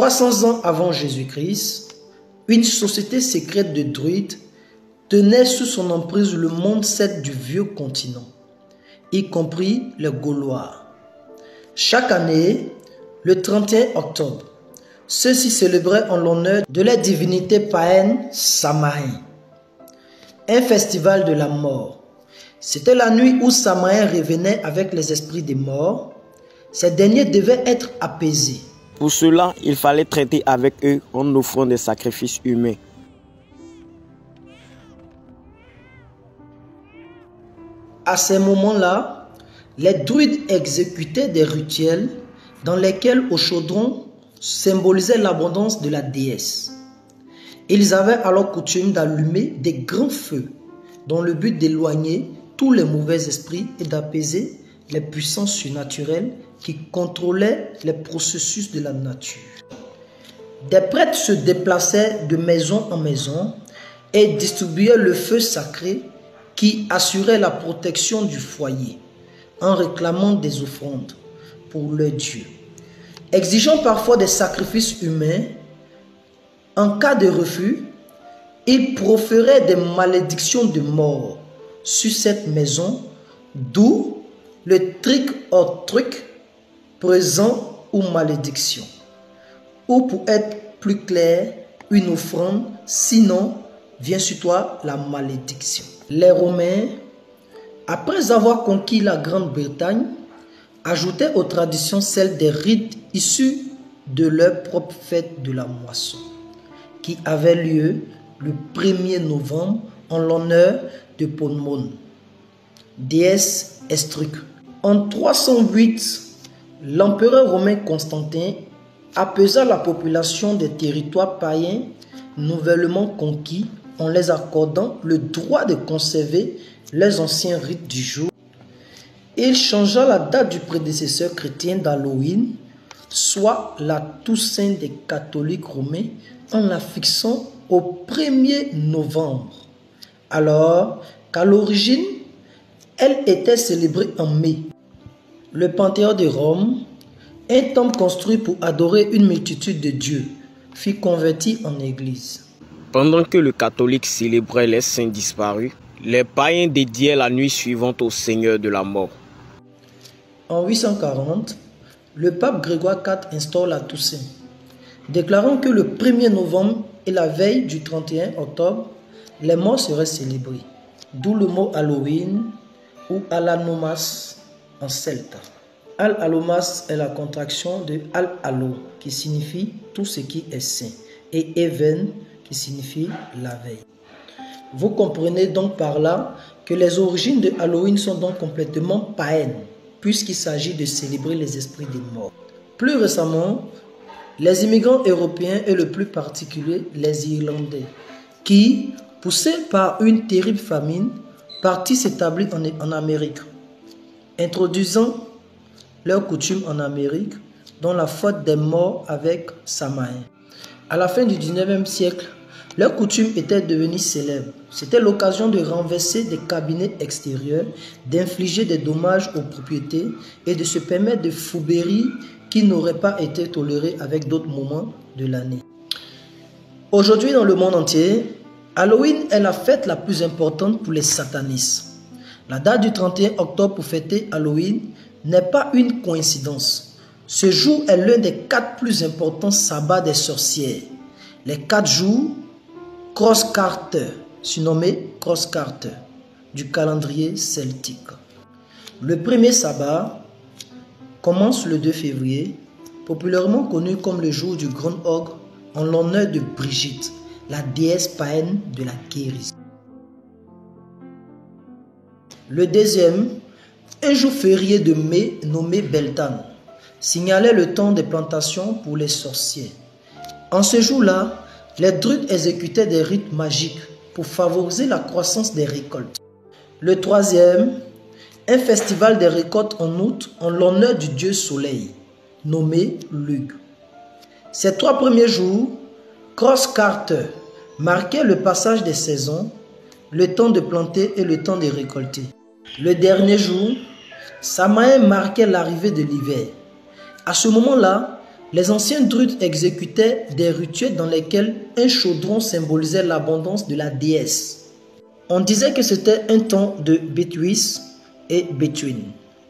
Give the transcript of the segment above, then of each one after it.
300 ans avant Jésus-Christ, une société secrète de druides tenait sous son emprise le monde celte du vieux continent, y compris les Gaulois. Chaque année, le 31 octobre, ceux-ci célébraient en l'honneur de la divinité païenne Samaïn un festival de la mort. C'était la nuit où Samaïn revenait avec les esprits des morts. Ces derniers devaient être apaisés. Pour cela, il fallait traiter avec eux en offrant des sacrifices humains. À ces moments-là, les druides exécutaient des rituels dans lesquels au chaudron symbolisait l'abondance de la déesse. Ils avaient alors coutume d'allumer des grands feux dans le but d'éloigner tous les mauvais esprits et d'apaiser les puissances surnaturelles qui contrôlaient les processus de la nature. Des prêtres se déplaçaient de maison en maison et distribuaient le feu sacré qui assurait la protection du foyer en réclamant des offrandes pour leur Dieu. Exigeant parfois des sacrifices humains, en cas de refus, ils proféraient des malédictions de mort sur cette maison, d'où le trick or truc, présent ou malédiction. Ou pour être plus clair, une offrande, sinon vient sur toi la malédiction. Les Romains, après avoir conquis la Grande-Bretagne, ajoutaient aux traditions celles des rites issus de leur propre fête de la moisson, qui avait lieu le 1er novembre en l'honneur de Pomone, déesse Estruc. En 308, l'empereur romain Constantin apaisa la population des territoires païens nouvellement conquis en les accordant le droit de conserver les anciens rites du jour. Il changea la date du prédécesseur chrétien d'Halloween, soit la Toussaint des catholiques romains, en la fixant au 1er novembre, alors qu'à l'origine, elle était célébrée en mai. Le Panthéon de Rome, un temple construit pour adorer une multitude de dieux, fut converti en église. Pendant que le catholique célébrait les saints disparus, les païens dédiaient la nuit suivante au Seigneur de la mort. En 840, le pape Grégoire IV instaure la Toussaint, déclarant que le 1er novembre et la veille du 31 octobre, les morts seraient célébrés, d'où le mot Halloween ou Al-Anomas en celte. Al-Alomas est la contraction de Al-Allo, qui signifie tout ce qui est saint, et Even, qui signifie la veille. Vous comprenez donc par là que les origines de Halloween sont donc complètement païennes, puisqu'il s'agit de célébrer les esprits des morts. Plus récemment, les immigrants européens et le plus particulier les Irlandais, qui, poussés par une terrible famine, partis s'établir en Amérique, introduisant leurs coutumes en Amérique, dont la fête des morts avec Samaïn. À la fin du 19e siècle, leurs coutumes étaient devenues célèbres. C'était l'occasion de renverser des cabinets extérieurs, d'infliger des dommages aux propriétés et de se permettre des fourberies qui n'auraient pas été tolérées avec d'autres moments de l'année. Aujourd'hui, dans le monde entier, Halloween est la fête la plus importante pour les satanistes. La date du 31 octobre pour fêter Halloween n'est pas une coïncidence. Ce jour est l'un des 4 plus importants sabbats des sorcières. Les 4 jours Crosscarter, surnommé Crosscarter, du calendrier celtique. Le premier sabbat commence le 2 février, populairement connu comme le jour du grand ogre, en l'honneur de Brigitte, la déesse païenne de la guérison. Le deuxième, un jour férié de mai nommé Beltane, signalait le temps des plantations pour les sorciers. En ce jour-là, les druides exécutaient des rites magiques pour favoriser la croissance des récoltes. Le troisième, un festival des récoltes en août en l'honneur du dieu soleil, nommé Lugh. Ces 3 premiers jours, Crosscarter marquait le passage des saisons, le temps de planter et le temps de récolter. Le dernier jour, Samaïn marquait l'arrivée de l'hiver. À ce moment-là, Les anciens druides exécutaient des rituels dans lesquels un chaudron symbolisait l'abondance de la déesse. On disait que c'était un temps de Betwis et Between,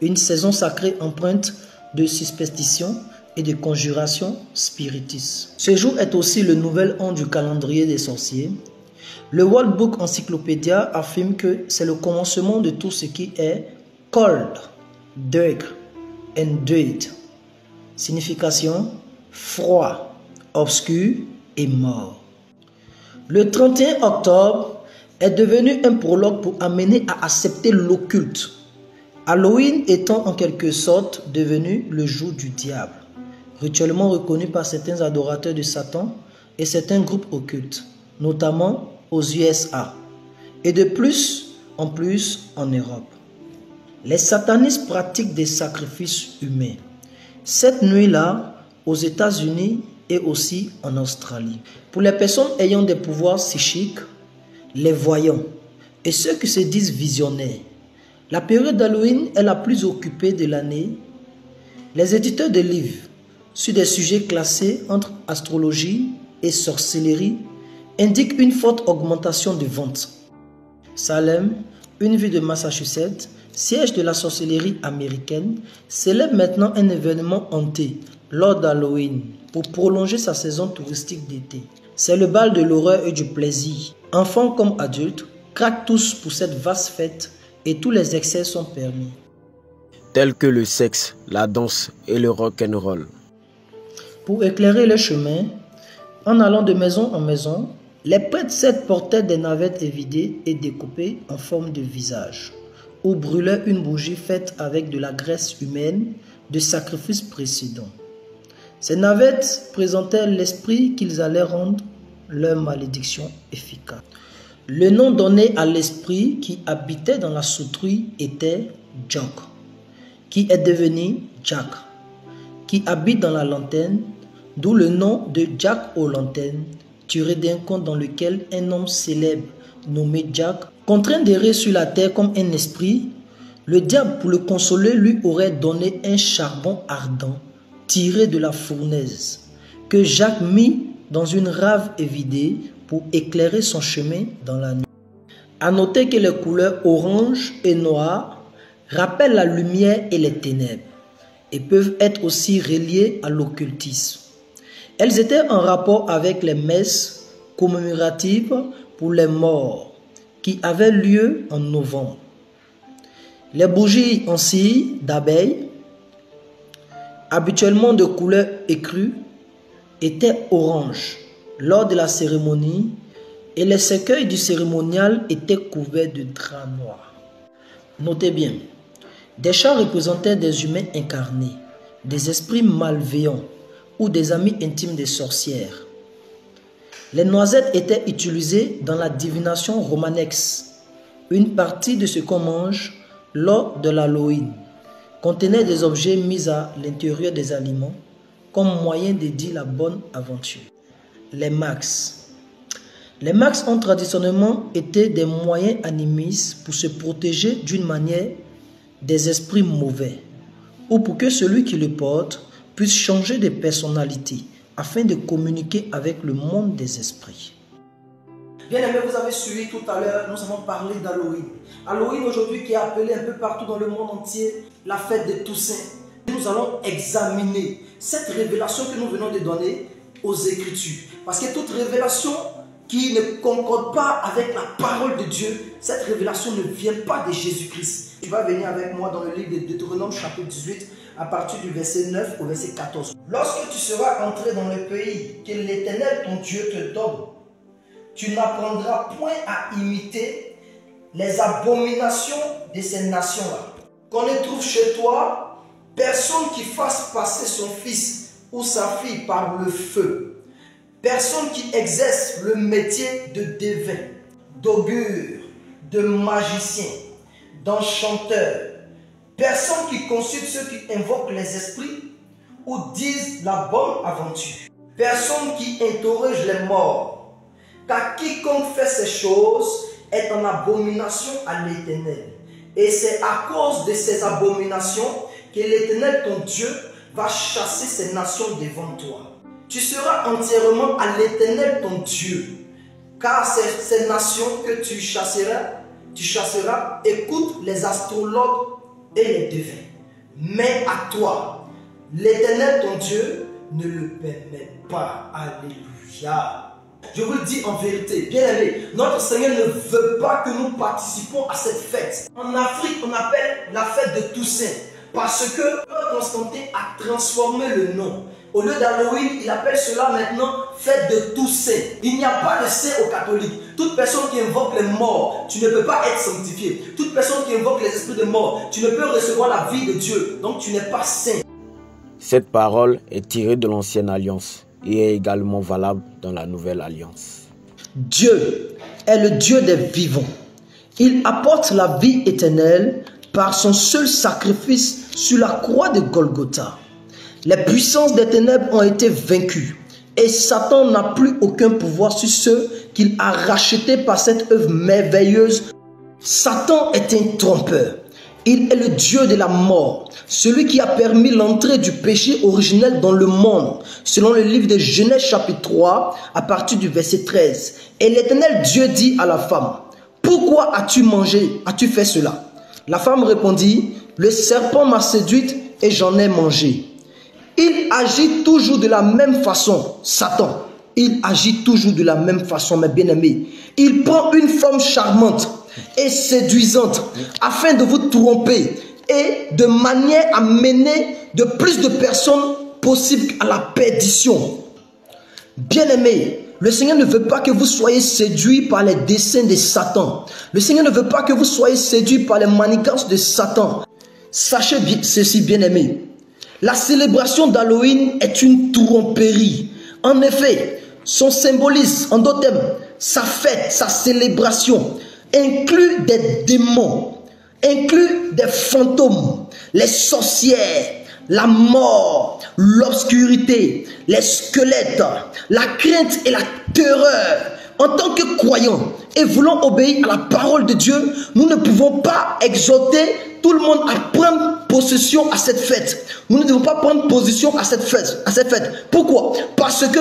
une saison sacrée empreinte de superstition et de conjuration spiritiste. Ce jour est aussi le nouvel an du calendrier des sorciers. Le World Book Encyclopedia affirme que c'est le commencement de tout ce qui est cold, dark and dead. Signification: froid, obscur et mort. Le 31 octobre est devenu un prologue pour amener à accepter l'occulte, Halloween étant en quelque sorte devenu le jour du diable, rituellement reconnu par certains adorateurs de Satan et certains groupes occultes, notamment aux USA, et de plus en plus en Europe. Les satanistes pratiquent des sacrifices humains. Cette nuit-là, aux États-Unis et aussi en Australie. Pour les personnes ayant des pouvoirs psychiques, les voyants et ceux qui se disent visionnaires, la période d'Halloween est la plus occupée de l'année. Les éditeurs de livres sur des sujets classés entre astrologie et sorcellerie indiquent une forte augmentation de ventes. Salem, une ville de Massachusetts, siège de la sorcellerie américaine, célèbre maintenant un événement hanté lors d'Halloween pour prolonger sa saison touristique d'été. C'est le bal de l'horreur et du plaisir. Enfants comme adultes craquent tous pour cette vaste fête et tous les excès sont permis. Tels que le sexe, la danse et le rock'n'roll. Pour éclairer le chemin, en allant de maison en maison, les prêtres celtes portaient des navettes évidées et découpées en forme de visage, ou brûlaient une bougie faite avec de la graisse humaine de sacrifices précédents. Ces navettes présentaient l'esprit qu'ils allaient rendre leur malédiction efficace. Le nom donné à l'esprit qui habitait dans la souterraine était Jock, qui est devenu Jack, qui habite dans la lanterne, d'où le nom de Jack aux lanternes, tiré d'un conte dans lequel un homme célèbre nommé Jack, contraint d'errer sur la terre comme un esprit, le diable pour le consoler lui aurait donné un charbon ardent tiré de la fournaise, que Jack mit dans une rave évidée pour éclairer son chemin dans la nuit. À noter que les couleurs orange et noir rappellent la lumière et les ténèbres et peuvent être aussi reliées à l'occultisme. Elles étaient en rapport avec les messes commémoratives pour les morts qui avaient lieu en novembre. Les bougies en cire d'abeille, habituellement de couleur écrue, étaient orange lors de la cérémonie et les cercueils du cérémonial étaient couverts de drap noir. Notez bien, des chats représentaient des humains incarnés, des esprits malveillants ou des amis intimes des sorcières. Les noisettes étaient utilisées dans la divination romanesque. Une partie de ce qu'on mange lors de l'Halloween contenait des objets mis à l'intérieur des aliments comme moyen de dire la bonne aventure. Les max. Les max ont traditionnellement été des moyens animistes pour se protéger d'une manière des esprits mauvais ou pour que celui qui le porte puisse changer de personnalité afin de communiquer avec le monde des esprits. Bien aimé, vous avez suivi tout à l'heure, nous avons parlé d'Halloween. Halloween aujourd'hui qui est appelé un peu partout dans le monde entier la fête de Toussaint. Nous allons examiner cette révélation que nous venons de donner aux Écritures. Parce que toute révélation qui ne concorde pas avec la parole de Dieu, cette révélation ne vient pas de Jésus-Christ. Tu vas venir avec moi dans le livre de Deutéronome chapitre 18 à partir du verset 9 au verset 14. Lorsque tu seras entré dans le pays que l'Éternel ton Dieu te donne, tu n'apprendras point à imiter les abominations de ces nations-là. Qu'on ne trouve chez toi personne qui fasse passer son fils ou sa fille par le feu. Personne qui exerce le métier de devin, d'augure, de magicien, d'enchanteur. Personne qui consulte ceux qui invoquent les esprits ou disent la bonne aventure. Personne qui interroge les morts. Car quiconque fait ces choses est en abomination à l'Éternel. Et c'est à cause de ces abominations que l'Éternel ton Dieu va chasser ces nations devant toi. Tu seras entièrement à l'Éternel ton Dieu. Car ces nations que tu chasseras, écoute les astrologues et les devins. Mais à toi, l'Éternel ton Dieu ne le permet pas. Alléluia. Je vous le dis en vérité, bien aimé, notre Seigneur ne veut pas que nous participions à cette fête. En Afrique, on appelle la fête de Toussaint. Parce que Constantin a transformé le nom. Au lieu d'Halloween, il appelle cela maintenant fête de Toussaint. Il n'y a pas de saint aux catholiques. Toute personne qui invoque les morts, tu ne peux pas être sanctifié. Toute personne qui invoque les esprits de mort, tu ne peux recevoir la vie de Dieu. Donc tu n'es pas saint. Cette parole est tirée de l'ancienne alliance et est également valable dans la nouvelle alliance. Dieu est le Dieu des vivants. Il apporte la vie éternelle par son seul sacrifice sur la croix de Golgotha. Les puissances des ténèbres ont été vaincues et Satan n'a plus aucun pouvoir sur ceux qu'il a rachetés par cette œuvre merveilleuse. Satan est un trompeur. Il est le Dieu de la mort, celui qui a permis l'entrée du péché originel dans le monde, selon le livre de Genèse chapitre 3, à partir du verset 13. Et l'Éternel Dieu dit à la femme, « Pourquoi as-tu mangé, as-tu fait cela ?» La femme répondit, « Le serpent m'a séduite et j'en ai mangé. » Il agit toujours de la même façon, Satan. Il agit toujours de la même façon, mes bien-aimés. Il prend une forme charmante et séduisante afin de vous tromper et de manière à mener de plus de personnes possible à la perdition. Bien-aimés, le Seigneur ne veut pas que vous soyez séduits par les desseins de Satan. Le Seigneur ne veut pas que vous soyez séduits par les manigances de Satan. Sachez bien, ceci, bien-aimés. La célébration d'Halloween est une tromperie. En effet, son symbolisme, en d'autres termes, sa fête, sa célébration, inclut des démons, inclut des fantômes, les sorcières, la mort, l'obscurité, les squelettes, la crainte et la terreur. En tant que croyants et voulant obéir à la parole de Dieu, nous ne pouvons pas exhorter tout le monde à prendre possession à cette fête. Nous ne devons pas prendre position à cette fête. Pourquoi? Parce que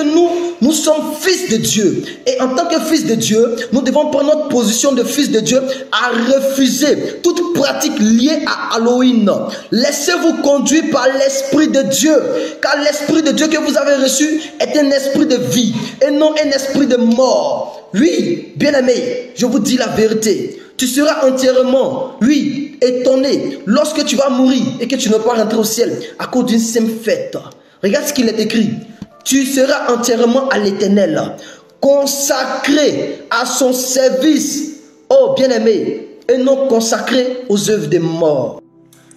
nous sommes fils de Dieu. Et en tant que fils de Dieu, nous devons prendre notre position de fils de Dieu à refuser toute pratique liée à Halloween. Laissez-vous conduire par l'Esprit de Dieu. Car l'Esprit de Dieu que vous avez reçu est un esprit de vie et non un esprit de mort. Oui, bien-aimé, je vous dis la vérité. Tu seras entièrement, oui, étonné lorsque tu vas mourir et que tu ne vas pas rentrer au ciel à cause d'une simple fête. Regarde ce qu'il est écrit. Tu seras entièrement à l'Éternel, consacré à son service, oh bien-aimé, et non consacré aux œuvres des morts.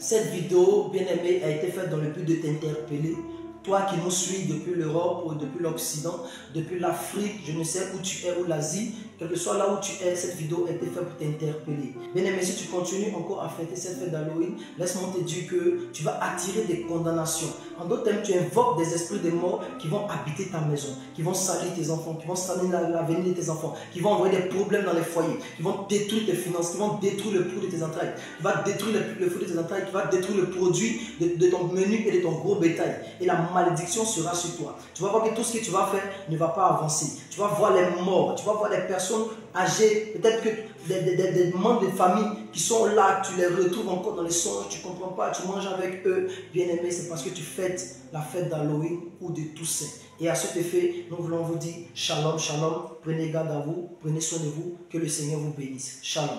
Cette vidéo, bien-aimé, a été faite dans le but de t'interpeller. Toi qui nous suis depuis l'Europe ou depuis l'Occident, depuis l'Afrique, je ne sais où tu es, ou l'Asie, quel que soit là où tu es, cette vidéo a été faite pour t'interpeller. Bien aimé, si tu continues encore à fêter cette fête d'Halloween, laisse-moi te dire que tu vas attirer des condamnations. En d'autres termes, tu invoques des esprits de mort qui vont habiter ta maison, qui vont salir tes enfants, qui vont salir l'avenir de tes enfants, qui vont envoyer des problèmes dans les foyers, qui vont détruire tes finances, qui vont détruire le fruit de tes entrailles, qui va détruire le fruit de tes entrailles, qui va détruire le produit de ton menu et de ton gros bétail. Et la malédiction sera sur toi. Tu vas voir que tout ce que tu vas faire ne va pas avancer. Tu vas voir les morts, tu vas voir les personnes âgées, peut-être que des membres de famille qui sont là, tu les retrouves encore dans les songes, tu ne comprends pas, tu manges avec eux. Bien aimé, c'est parce que tu fêtes la fête d'Halloween ou de Toussaint. Et à cet effet, nous voulons vous dire shalom, shalom, prenez garde à vous, prenez soin de vous, que le Seigneur vous bénisse. Shalom.